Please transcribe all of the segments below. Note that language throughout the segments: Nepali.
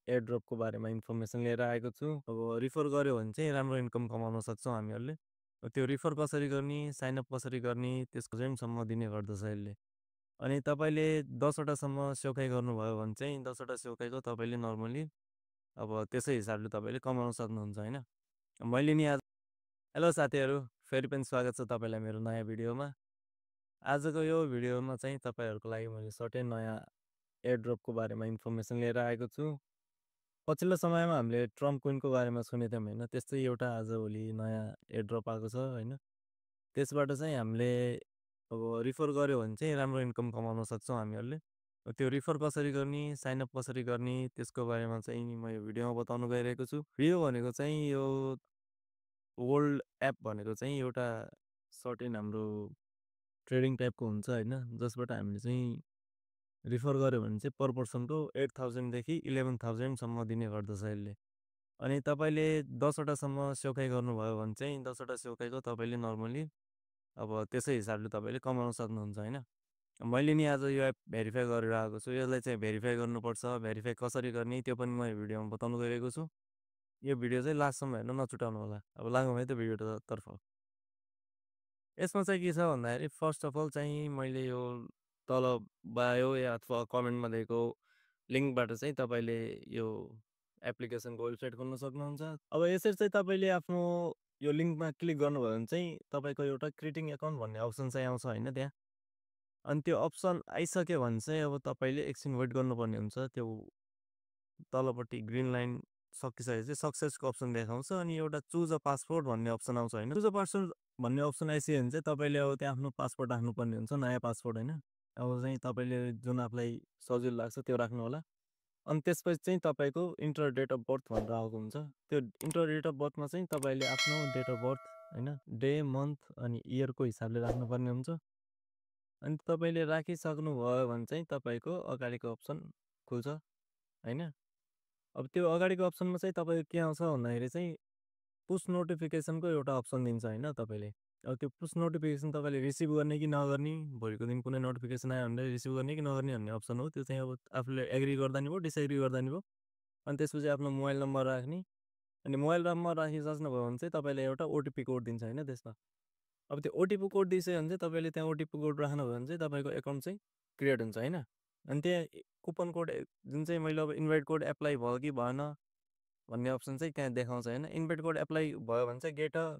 एयरड्रपको बारेमा इन्फर्मेसन लिएर आएको छु। अब रिफर गर्यो भने चाहिँ राम्रो इन्कम कमाउन सक्छौँ हामीहरूले। त्यो रिफर कसरी गर्ने, साइन अप कसरी गर्ने त्यसको चाहिँ सम्म दिने गर्दछ यसले। अनि तपाईँले 10 वटासम्म सेवाई गर्नुभयो भने चाहिँ 10 वटा सेवाईको तपाईँले नर्मली अब त्यसै हिसाबले तपाईँले कमाउन सक्नुहुन्छ होइन। मैले नि आज हेलो साथीहरू, फेरि पनि स्वागत छ तपाईँलाई मेरो नयाँ भिडियोमा। आजको यो भिडियोमा चाहिँ तपाईँहरूको लागि मैले सर्टेन नयाँ एयरड्रपको बारेमा इन्फर्मेसन लिएर आएको छु। पछिल्लो समयमा हामीले ट्रम्प कोइनको बारेमा सुनेको थियौँ होइन, त्यस्तै एउटा आजभोलि नयाँ एयरड्रप आएको छ होइन। त्यसबाट चाहिँ हामीले अब रिफर गर्यो भने चाहिँ राम्रो इन्कम कमाउन सक्छौँ हामीहरूले। त्यो रिफर कसरी गर्ने, साइन अप कसरी गर्ने त्यसको बारेमा चाहिँ म यो भिडियोमा बताउन गइरहेको छु। भिडियो भनेको चाहिँ यो वर्ल्ड एप भनेको चाहिँ एउटा सर्टेन हाम्रो ट्रेडिङ टाइपको हुन्छ होइन, जसबाट हामीले चाहिँ रिफर गर्यो भने चाहिँ पर पर्सनको 8,000 देखि 11,000 सम्म दिने गर्दछ यसले। अनि तपाईँले 10 वटासम्म सेवाई गर्नुभयो भने चाहिँ 10 वटा सेवाईको तपाईँले नर्मली अब त्यसै हिसाबले तपाईँले कमाउन सक्नुहुन्छ होइन। मैले नि आज यो एप भेरिफाई गरेर आएको छु। यसलाई चाहिँ भेरिफाई गर्नुपर्छ, भेरिफाई कसरी गर्ने त्यो पनि म यो भिडियोमा बताउन गइरहेको छु। यो भिडियो चाहिँ लास्टसम्म हेर्न नछुटाउनु होला। अब लागौँ है त भिडियोतर्फ। यसमा चाहिँ के छ भन्दाखेरि फर्स्ट अफ अल चाहिँ मैले यो तल बायो या अथवा कमेन्टमा दिएको लिङ्कबाट चाहिँ तपाईँले यो एप्लिकेसनको वेबसाइट खोल्न सक्नुहुन्छ। अब यसरी चाहिँ तपाईँले आफ्नो यो लिङ्कमा क्लिक गर्नुभयो भने चाहिँ तपाईँको एउटा क्रिएटिङ एकाउन्ट भन्ने अप्सन चाहिँ आउँछ होइन त्यहाँ। अनि त्यो अप्सन आइसक्यो भने चाहिँ अब तपाईँले एकछिन वेट गर्नुपर्ने हुन्छ। त्यो तलपट्टि ग्रिन लाइन सकिसकेपछि सक्सेसको अप्सन देखाउँछ अनि एउटा चुज अ पासपोर्ट भन्ने अप्सन आउँछ होइन। चुज अ पासपोर्ट भन्ने अप्सन आइसक्यो भने चाहिँ तपाईँले अब त्यहाँ आफ्नो पासपोर्ट राख्नुपर्ने हुन्छ, नयाँ पासपोर्ट होइन। अब चाहिँ तपाईँले जुन आफूलाई सजिलो लाग्छ त्यो राख्नु होला। अनि त्यसपछि चाहिँ तपाईँको इन्टर डेट अफ बर्थ भनेर आएको हुन्छ। त्यो इन्टर डेट अफ बर्थमा चाहिँ तपाईँले आफ्नो डेट अफ बर्थ होइन, डे मन्थ अनि इयरको हिसाबले राख्नुपर्ने हुन्छ। अनि तपाईँले राखिसक्नुभयो भने चाहिँ तपाईँको अगाडिको अप्सन खुल्छ होइन। अब त्यो अगाडिको अप्सनमा चाहिँ तपाईँको के आउँछ भन्दाखेरि चाहिँ पुस नोटिफिकेसनको एउटा अप्सन दिन्छ होइन तपाईँले। अब त्यो पुस नोटिफिकेसन तपाईँले रिसिभ गर्ने कि नगर्ने, भोलिको दिन कुनै नोटिफिकेसन आयो भने रिसिभ गर्ने कि नगर्ने भन्ने अप्सन हो। त्यो चाहिँ अब आफूले एग्री गर्दा नि भयो, डिसएग्री गर्दा नि भयो। अनि त्यसपछि आफ्नो मोबाइल नम्बर राख्ने, अनि मोबाइल नम्बर राखिसक्नुभयो भने चाहिँ तपाईँले एउटा ओटिपी कोड दिन्छ होइन त्यसमा। अब त्यो ओटिपी कोड दिइसक्यो भने चाहिँ तपाईँले त्यहाँ ओटिपी कोड राख्नुभयो भने चाहिँ तपाईँको एकाउन्ट चाहिँ क्रिएट हुन्छ होइन। अनि त्यहाँ कुपन कोड जुन चाहिँ मैले अब इन्भाइट कोड एप्लाई भयो कि भएन भन्ने अप्सन चाहिँ त्यहाँ देखाउँछ होइन। इन्भाइट कोड एप्लाई भयो भने चाहिँ गेट अ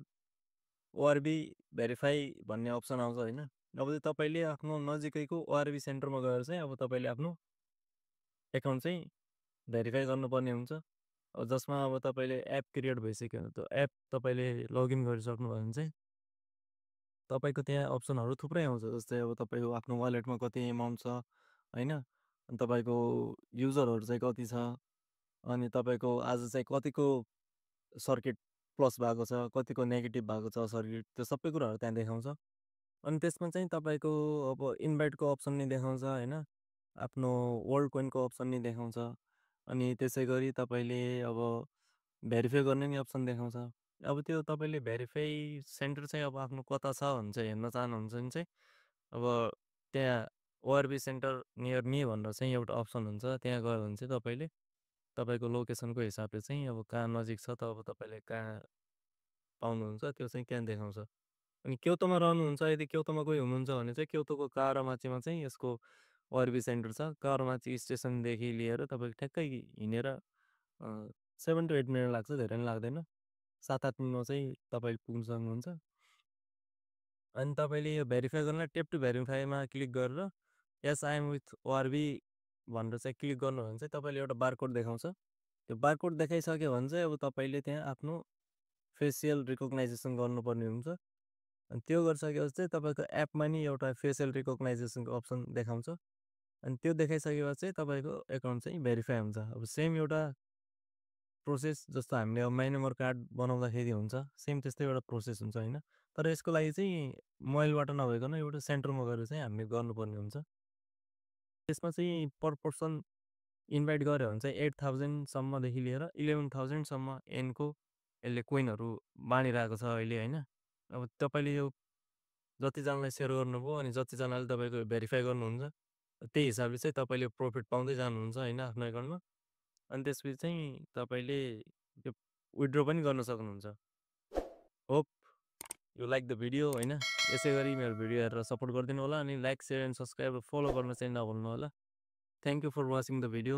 ओआरबी भेरिफाई भन्ने अप्सन आउँछ होइन। अब चाहिँ तपाईँले आफ्नो नजिकैको ओआरबी सेन्टरमा गएर चाहिँ अब तपाईँले आफ्नो एकाउन्ट चाहिँ भेरिफाई गर्नुपर्ने हुन्छ। अब जसमा अब तपाईँले एप क्रिएट भइसक्यो भने त्यो एप तपाईँले लगइन गरिसक्नुभयो भने चाहिँ तपाईँको त्यहाँ अप्सनहरू थुप्रै आउँछ। जस्तै अब तपाईँको आफ्नो वालेटमा कति एमाउन्ट छ होइन, अनि तपाईँको युजरहरू चाहिँ कति छ, अनि तपाईँको आज चाहिँ कतिको सर्किट प्लस भएको छ, कतिको नेगेटिभ भएको छ सर्किट, त्यो सबै कुराहरू त्यहाँ देखाउँछ। अनि त्यसमा चाहिँ तपाईँको अब इन्भाइटको अप्सन नि देखाउँछ होइन, आफ्नो वर्ल्ड कोइनको अप्सन नि देखाउँछ। अनि त्यसै गरी तपाईँले अब भेरिफाई गर्ने नि अप्सन देखाउँछ। अब त्यो तपाईँले भेरिफाई सेन्टर चाहिँ अब आफ्नो कता छ भने चाहिँ हेर्न चाहनुहुन्छ भने चाहिँ अब त्यहाँ ओआरबी सेन्टर नियर मी भनेर चाहिँ एउटा अप्सन हुन्छ। त्यहाँ गयो भने चाहिँ तपाईँले तपाईँको लोकेसनको हिसाबले चाहिँ अब कहाँ नजिक छ त अब तपाईँले कहाँ पाउनुहुन्छ त्यो चाहिँ त्यहाँ देखाउँछ। अनि क्योतोमा रहनुहुन्छ, यदि क्योतोमा कोही हुनुहुन्छ भने चाहिँ क्योतोको कारामाचीमा चाहिँ यसको ओआरबी सेन्टर छ। कारामाची स्टेसनदेखि लिएर तपाईँको ट्याक्कै हिँडेर 7 to 8 मिनट लाग्छ, धेरै पनि लाग्दैन। 7-8 मिनटमा चाहिँ तपाईँ पुग्न सक्नुहुन्छ। अनि तपाईँले यो भेरिफाई गर्नलाई टेप टु भेरिफाईमा क्लिक गरेर yes I am with ORB भनेर चाहिँ क्लिक गर्नुभयो भने चाहिँ तपाईँले एउटा बारकोड देखाउँछ। त्यो बारकोड देखाइसक्यो भने चाहिँ अब तपाईँले त्यहाँ आफ्नो फेसियल रिकग्नाइजेसन गर्नुपर्ने हुन्छ। अनि त्यो गरिसकेपछि चाहिँ तपाईँको एपमा नि एउटा फेसियल रिकग्नाइजेसनको अप्सन देखाउँछ। अनि त्यो देखाइसकेपछि चाहिँ तपाईँको एकाउन्ट चाहिँ भेरिफाई हुन्छ। अब सेम एउटा प्रोसेस जस्तो हामीले अब माई नम्बर कार्ड बनाउँदाखेरि हुन्छ, सेम त्यस्तै एउटा प्रोसेस हुन्छ होइन। तर यसको लागि चाहिँ मोबाइलबाट नभइकन एउटा सेन्टरमा गएर चाहिँ हामीले गर्नुपर्ने हुन्छ। त्यसमा चाहिँ पर पर्सन इन्भाइट गऱ्यो भने चाहिँ 8,000सम्मदेखि लिएर 11,000सम्म एनको यसले कोइनहरू बाँडिरहेको छ अहिले होइन। अब तपाईँले यो जतिजनालाई सेयर गर्नुभयो अनि जतिजनाले तपाईँको भेरिफाई गर्नुहुन्छ त्यही हिसाबले चाहिँ तपाईँले प्रफिट पाउँदै जानुहुन्छ होइन आफ्नो एकाउन्टमा। अनि त्यसपछि चाहिँ तपाईँले त्यो विथड्र पनि गर्न सक्नुहुन्छ। Hope you like the video होइन। यसै गरी मेरो भिडियो हेरेर सपोर्ट गरिदिनु होला अनि लाइक, सेयर एन्ड सब्सक्राइब र फलो गर्न चाहिँ नभुल्नु होला। Thank you for watching the video.